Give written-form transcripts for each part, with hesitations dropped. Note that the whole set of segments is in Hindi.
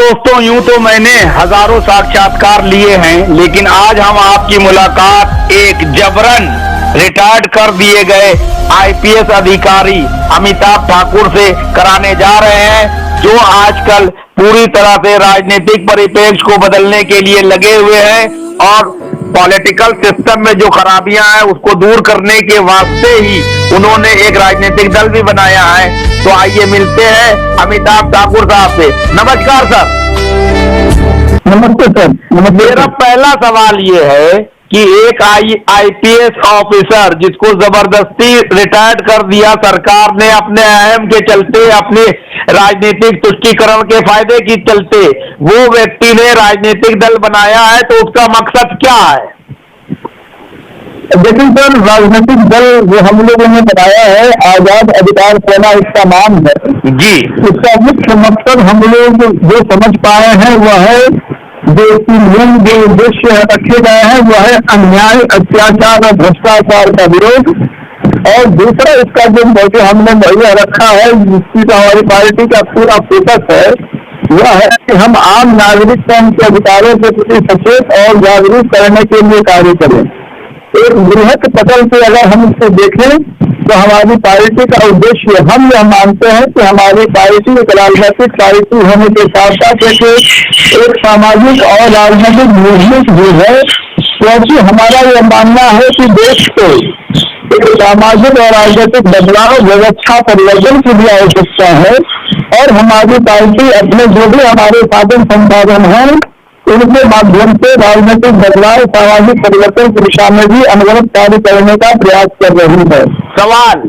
दोस्तों, यूं तो मैंने हजारों साक्षात्कार लिए हैं, लेकिन आज हम आपकी मुलाकात एक जबरन रिटायर्ड कर दिए गए आईपीएस अधिकारी अमिताभ ठाकुर से कराने जा रहे हैं, जो आजकल पूरी तरह से राजनीतिक परिप्रेक्ष्य को बदलने के लिए लगे हुए हैं और पॉलिटिकल सिस्टम में जो खराबियां हैं उसको दूर करने के वास्ते ही उन्होंने एक राजनीतिक दल भी बनाया है। तो आइए मिलते हैं अमिताभ ठाकुर साहब से। नमस्कार सर। नमस्ते सर। मेरा पहला सवाल ये है कि एक आईपीएस ऑफिसर जिसको जबरदस्ती रिटायर्ड कर दिया सरकार ने अपने अहम के चलते, अपने राजनीतिक तुष्टीकरण के फायदे की चलते, वो व्यक्ति ने राजनीतिक दल बनाया है, तो उसका मकसद क्या है? देखिए सर, राजनीतिक दल जो हम लोगों ने बनाया है, आजाद अधिकार सेना इसका नाम है जी। इसका मुख्य मकसद हम लोग जो समझ पाए हैं वह है, जो उद्देश्य रखे गए हैं वह है अन्याय, अत्याचार और भ्रष्टाचार का विरोध। और दूसरा इसका जो हमने वही रखा है, जिसकी तो हमारी पार्टी का पूरा फोकस है, वह है कि हम आम नागरिक को उनके अधिकारों के प्रति सचेत और जागरूक करने के लिए कार्य करें। एक बृहद पटल से अगर हम इसको देखें तो हमारी पार्टी का उद्देश्य, हम यह मानते हैं कि हमारी पार्टी एक राजनीतिक पार्टी होने के साथ साथ एक सामाजिक और राजनीतिक मूवमेंट भी है, क्योंकि हमारा यह मानना है कि देश को एक सामाजिक और राजनीतिक बदलाव, व्यवस्था परिवर्तन की भी आवश्यकता है। और हमारी पार्टी अपने जो भी हमारे साधन संसाधन हैं उनके माध्यम से राजनीतिक बदलाव, सामाजिक परिवर्तन की दिशा में भी अनवरत कार्य करने का प्रयास कर रही है। सवाल,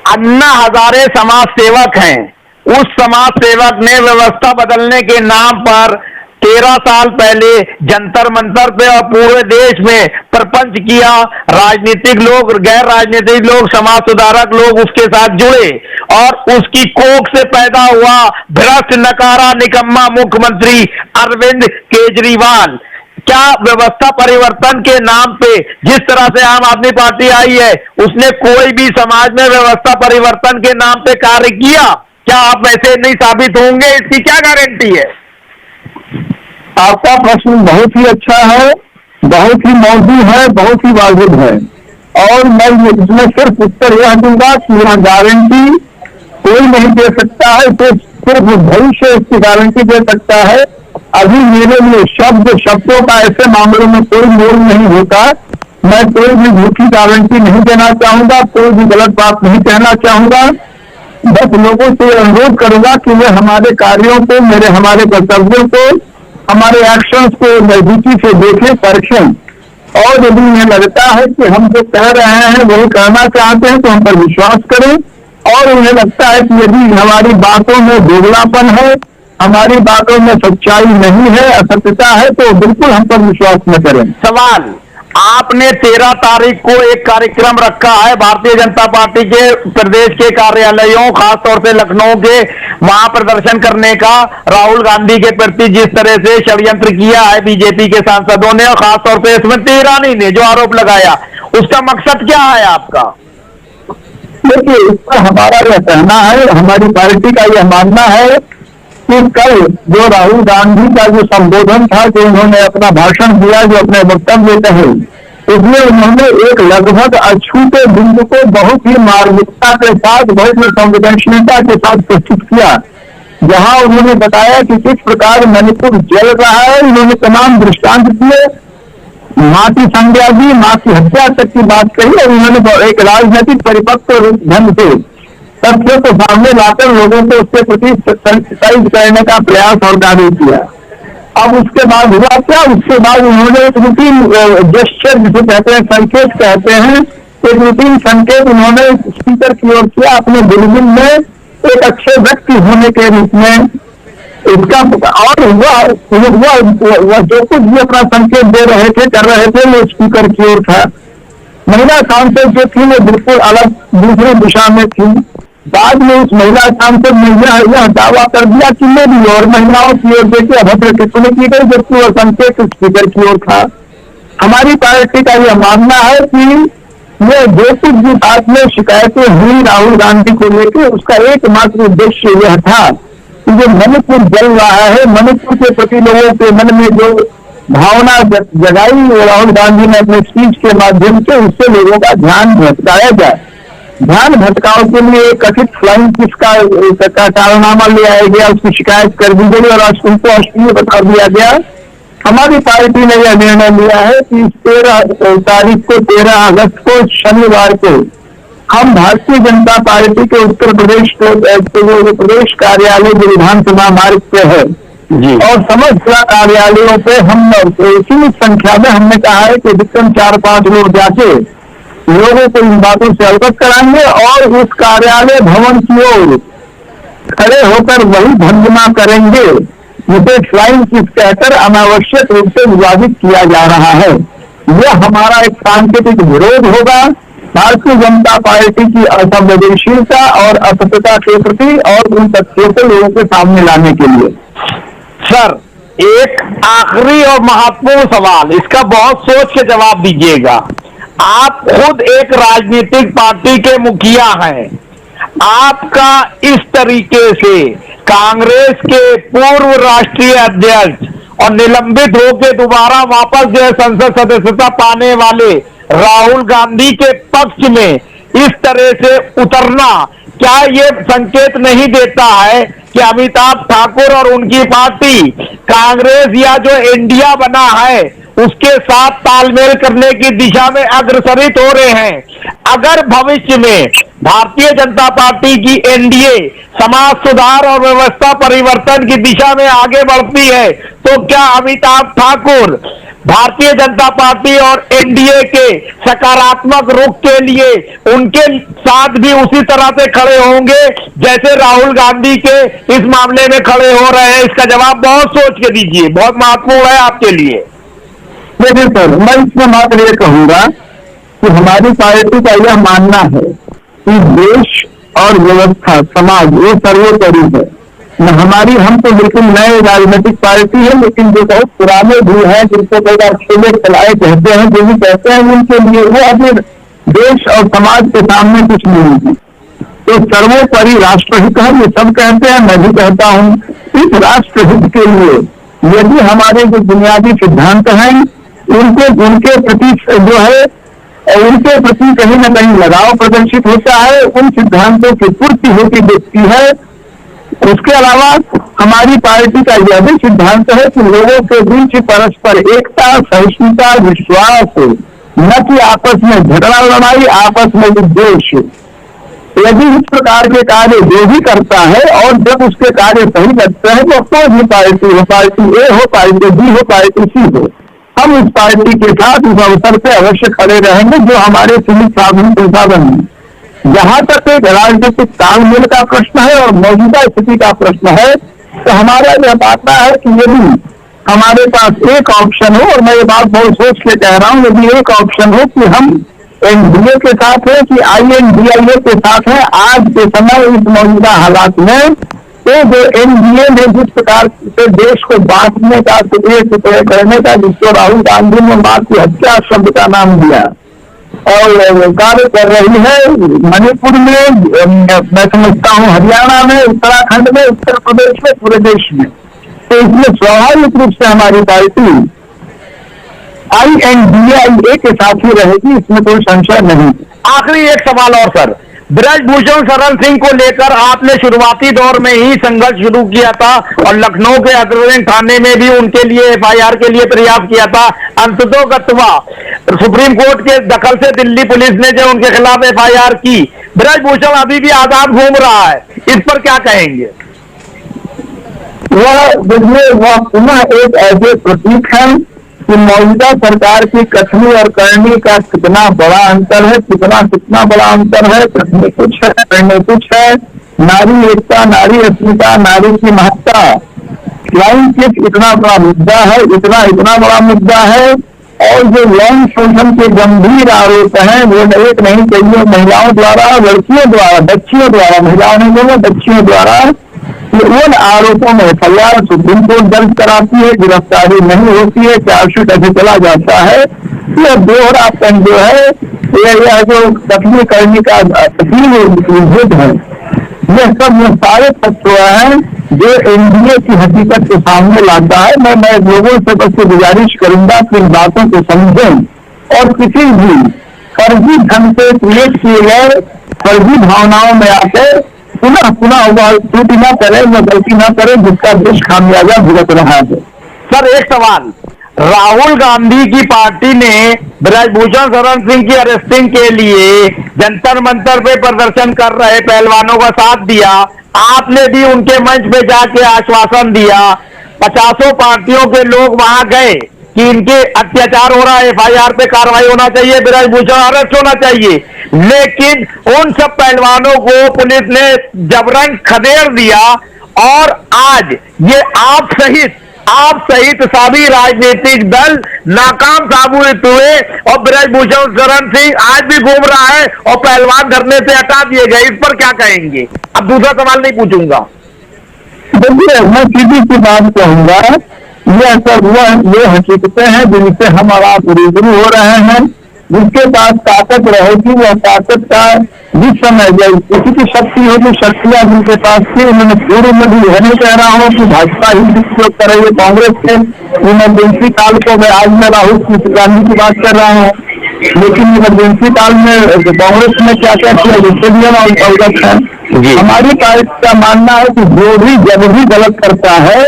अन्ना हजारे समाज सेवक हैं, उस समाज सेवक ने व्यवस्था बदलने के नाम पर 13 साल पहले जंतर मंतर पे और पूरे देश में प्रपंच किया। राजनीतिक लोग, गैर राजनीतिक लोग, समाज सुधारक लोग उसके साथ जुड़े और उसकी कोख से पैदा हुआ भ्रष्ट, नकारा, निकम्मा मुख्यमंत्री अरविंद केजरीवाल। क्या व्यवस्था परिवर्तन के नाम पे जिस तरह से आम आदमी पार्टी आई है, उसने कोई भी समाज में व्यवस्था परिवर्तन के नाम पे कार्य किया? क्या आप वैसे नहीं साबित होंगे? इसकी क्या गारंटी है? आपका प्रश्न बहुत ही अच्छा है, बहुत ही मौजूद है, बहुत ही वाजिब है। और मैं इसमें सिर्फ उत्तर यह दूंगा कि यह गारंटी कोई नहीं दे सकता है, तो सिर्फ भविष्य इसकी गारंटी दे सकता है। अभी मेरे लिए शब्दों का ऐसे मामलों में कोई मोल नहीं होता। मैं कोई भी झूठी गारंटी नहीं देना चाहूंगा, कोई भी गलत बात नहीं कहना चाहूंगा। बस लोगों से अनुरोध करूंगा कि वे हमारे कार्यों को, हमारे कर्तव्यों को, हमारे एक्शंस को नजदीकी से देखें, परखें। और यदि उन्हें लगता है कि हम जो कह रहे हैं वही कहना चाहते हैं तो हम पर विश्वास करें। और उन्हें लगता है कि यदि हमारी बातों में दोगलापन है, हमारी बातों में सच्चाई नहीं है, असत्यता है, तो बिल्कुल हम पर विश्वास न करें। सवाल, आपने 13 तारीख को एक कार्यक्रम रखा है भारतीय जनता पार्टी के प्रदेश के कार्यालयों, खासतौर से लखनऊ के, वहां प्रदर्शन करने का। राहुल गांधी के प्रति जिस तरह से षड्यंत्र किया है बीजेपी के सांसदों ने और खासतौर से स्मृति ईरानी ने जो आरोप लगाया, उसका मकसद क्या है आपका? देखिए, इस पर हमारा यह कहना है, हमारी पार्टी का यह मानना है कि कल जो राहुल गांधी का जो संबोधन था, जो उन्होंने अपना भाषण दिया, जो अपने वक्तव्य कहे, उसमें उन्होंने एक लगभग अछूते बिंदु को बहुत ही मार्मिकता के साथ, बहुत ही संवेदनशीलता के साथ प्रस्तुत किया, जहां उन्होंने बताया कि किस प्रकार मणिपुर जल रहा है। उन्होंने तमाम दृष्टांत दिए, मां की संज्ञा दी, मां की हत्या तक की बात कही और उन्होंने एक राजनीतिक परिपक्व ढंग से तथ्यों को सामने लाकर लोगों को उसके प्रति सेंसिटाइज करने का प्रयास और कार्य किया। अब उसके बाद हुआ क्या? उसके बाद उन्होंने एक रूटीन जेस्चर, जिसे कहते हैं, संकेत कहते हैं, एक रूटीन संकेत उन्होंने स्पीकर की ओर किया अपने बुलबुल में, एक अच्छे व्यक्ति होने के रूप में इसका। और वह जो कुछ भी अपना संकेत दे रहे थे, कर रहे थे, वो स्पीकर की ओर था। महिला सांसद जो थी वो बिल्कुल अलग दूसरी दिशा में थी। बाद में उस महिला सांसद ने यह दावा कर दिया कि मेरी और महिलाओं की ओर देखिए अभद्र टिप्पणी की गई, जबकि वह संकेत स्पीकर की ओर था। हमारी पार्टी का यह मानना है कि ये जो कुछ भी बात में शिकायतें हुई राहुल गांधी को लेकर, उसका एकमात्र उद्देश्य यह था कि जो मणिपुर जल रहा है, मणिपुर के प्रति लोगों के मन में जो भावना जगाई राहुल गांधी ने अपने स्पीच के माध्यम से, उससे लोगों का ध्यान भटकाया जाए। ध्यान भटकाव के लिए कथित फ्लाइंग किस का कारनामा ले आया गया, उसकी शिकायत कर दी गई और आज उनको अश्लील बता दिया गया। हमारी पार्टी ने यह निर्णय लिया है कि 13 तारीख को, 13 अगस्त को, शनिवार को हम भारतीय जनता पार्टी के उत्तर प्रदेश प्रदेश कार्यालय जो विधानसभा मार्ग पे है और समस्त जिला कार्यालयों पे हम सीमित संख्या में हमने कहा है कि अधिकतम 4-5 लोग जाके लोगों को इन बातों से अवगत कराएंगे और उस कार्यालय भवन की ओर खड़े होकर वही भंजना करेंगे जिसे फ्लाइंग किस कहकर अनावश्यक रूप से विवादित किया जा रहा है। यह हमारा एक सांकेतिक विरोध होगा भारतीय जनता पार्टी की असंवेदनशीलता और असत्यता के प्रति और उन तथ्यों को लोगों के सामने लाने के लिए। सर, एक आखिरी और महत्वपूर्ण सवाल, इसका बहुत सोच के जवाब दीजिएगा। आप खुद एक राजनीतिक पार्टी के मुखिया हैं, आपका इस तरीके से कांग्रेस के पूर्व राष्ट्रीय अध्यक्ष और निलंबित होकर दोबारा वापस जो है संसद सदस्यता पाने वाले राहुल गांधी के पक्ष में इस तरह से उतरना, क्या ये संकेत नहीं देता है कि अमिताभ ठाकुर और उनकी पार्टी कांग्रेस या जो इंडिया बना है उसके साथ तालमेल करने की दिशा में अग्रसरित हो रहे हैं? अगर भविष्य में भारतीय जनता पार्टी की एनडीए समाज सुधार और व्यवस्था परिवर्तन की दिशा में आगे बढ़ती है तो क्या अमिताभ ठाकुर भारतीय जनता पार्टी और एनडीए के सकारात्मक रुख के लिए उनके साथ भी उसी तरह से खड़े होंगे जैसे राहुल गांधी के इस मामले में खड़े हो रहे हैं? इसका जवाब बहुत सोच के दीजिए, बहुत महत्वपूर्ण है आपके लिए। देखिए सर, मैं इसमें मात्र ये कहूंगा कि हमारी पार्टी का यह मानना है कि देश और व्यवस्था, समाज वो सर्वोपरि है। हम तो बिल्कुल नए राजनीतिक पार्टी है, लेकिन जो बहुत पुराने भी हैं, जिनको कई बार खेले खिलाए कहते हैं, जो भी कहते हैं, उनके लिए वो अपने देश और समाज के सामने कुछ नहीं है। तो सर्वोपरि राष्ट्रहित है, ये सब कहते हैं, मैं भी कहता हूँ। इस राष्ट्रहित के लिए यदि हमारे जो बुनियादी सिद्धांत हैं उनके प्रति जो है उनके प्रति कहीं न कहीं लगाव प्रदर्शित होता है, उन सिद्धांतों की पूर्ति होती दिखती है। उसके अलावा हमारी पार्टी का यह भी सिद्धांत है कि लोगों के बीच परस्पर एकता, सहिष्णुता, विश्वास, न कि आपस में झगड़ा लड़ाई, आपस में विद्वेष। यदि इस प्रकार के कार्य जो भी करता है और जब उसके कार्य सही लगते हैं तो कोई भी पार्टी हो, पार्टी ए हो, पार्टी बी हो, पार्टी सी हो, हम इस पार्टी के साथ इस अवसर पे अवश्य खड़े रहेंगे जो हमारे सीमित साधन संसाधन है। जहां तक एक राजनीतिक तालमेल का प्रश्न है और मौजूदा स्थिति का प्रश्न है तो हमारा यह मानना है कि यदि हमारे पास एक ऑप्शन हो, और मैं ये बात बहुत सोच के कह रहा हूं, यदि एक ऑप्शन हो कि हम एनडीए के साथ है कि INDIA के साथ है आज के समय इस मौजूदा हालात में, तो जो एनडीए ने जिस प्रकार से देश को बांटने का, टुकड़े करने का, जिसको राहुल गांधी ने मां की हत्या शब्द का नाम दिया और कार्य कर रही है मणिपुर में, मैं समझता हूँ हरियाणा में, उत्तराखंड में, उत्तर प्रदेश में, पूरे देश में, तो इसमें स्वाभाविक रूप से हमारी पार्टी INDIA के साथ ही रहेगी, इसमें कोई संशय नहीं। आखिरी एक सवाल और सर, ब्रजभूषण शरण सिंह को लेकर आपने शुरुआती दौर में ही संघर्ष शुरू किया था और लखनऊ के अग्रणी थाने में भी उनके लिए FIR के लिए प्रयास किया था। अंततोगत्वा सुप्रीम कोर्ट के दखल से दिल्ली पुलिस ने जो उनके खिलाफ FIR की, ब्रजभूषण अभी भी आजाद घूम रहा है, इस पर क्या कहेंगे? वह पुनः एक ऐसे प्रतीक है कि मौजूदा सरकार की कथनी और करनी का कितना बड़ा अंतर है, कितना बड़ा अंतर है। कथनी कुछ है, करनी कुछ है। नारी एकता, नारी अस्मिता, नारी की महत्ता, फ्लाइंग किस इतना बड़ा मुद्दा है, इतना बड़ा मुद्दा है। और जो यौन शोषण के गंभीर आरोप हैं वो एक नहीं चाहिए महिलाओं द्वारा, लड़कियों द्वारा, बच्चियों द्वारा, महिलाओं नहीं बोलो, बच्चियों द्वारा उन आरोपों में FIR सुप्रीम कोर्ट दर्ज कराती है, गिरफ्तारी नहीं होती है, चार्जशीट ऐसे चला जाता है। यह दोहरापन जो है, यह जो कथनी करने का है, ये सब ये सारे तत्व हैं जो एनडीए की हकीकत के सामने लाता है। मैं लोगों से बस गुजारिश करूंगा कि इन बातों को समझें और किसी भी फर्जी ढंग से क्रिएट किए गए फर्जी भावनाओं में आकर पुनः वह त्रुटि न करे, वह गलती न करे जिसका देश खामियाजा भुगत रहा है। सर एक सवाल, राहुल गांधी की पार्टी ने ब्रजभूषण शरण सिंह की अरेस्टिंग के लिए जंतर मंतर पे प्रदर्शन कर रहे पहलवानों का साथ दिया, आपने भी उनके मंच पे जाके आश्वासन दिया, 50 पार्टियों के लोग वहां गए कि इनके अत्याचार हो रहा है, एफआईआर पे कार्रवाई होना चाहिए, ब्रजभूषण अरेस्ट होना चाहिए, लेकिन उन सब पहलवानों को पुलिस ने जबरन खदेड़ दिया और आज ये आप सहित सभी राजनीतिक दल नाकाम साबित हुए और ब्रजभूषण शरण सिंह आज भी घूम रहा है और पहलवान धरने से हटा दिए गए। इस पर क्या कहेंगे? अब दूसरा सवाल नहीं पूछूंगा। देखिए, मैं सीधी सी बात कहूंगा, ये सब ये हकीकतें हैं जिनसे हम और आप रूबरू हो रहे हैं। जिसके पास ताकत रहेगी वह ताकत का जिस समय किसी की शक्ति होगी, शक्तियां जिनके पास थी, उन्होंने पूर्व में भी यह नहीं कह रहा हूँ कि भाजपा ही उपयोग कर रही है कांग्रेस के इमरजेंसी काल को। मैं राहुल गांधी की बात कर रहा हूँ, लेकिन इमरजेंसी काल में कांग्रेस ने क्या क्या किया जिससे भी हम अवगत है। हमारी पार्टी का मानना है कि जो भी जब भी गलत करता है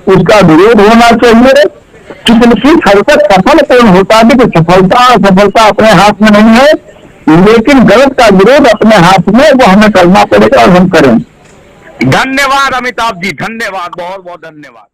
उसका विरोध होना चाहिए। किसी हद तक सफल पूर्ण होता है कि सफलता अपने हाथ में नहीं है, लेकिन गलत का विरोध अपने हाथ में, वो हमें करना पड़ेगा और हम करें। धन्यवाद अमिताभ जी, धन्यवाद, बहुत बहुत धन्यवाद।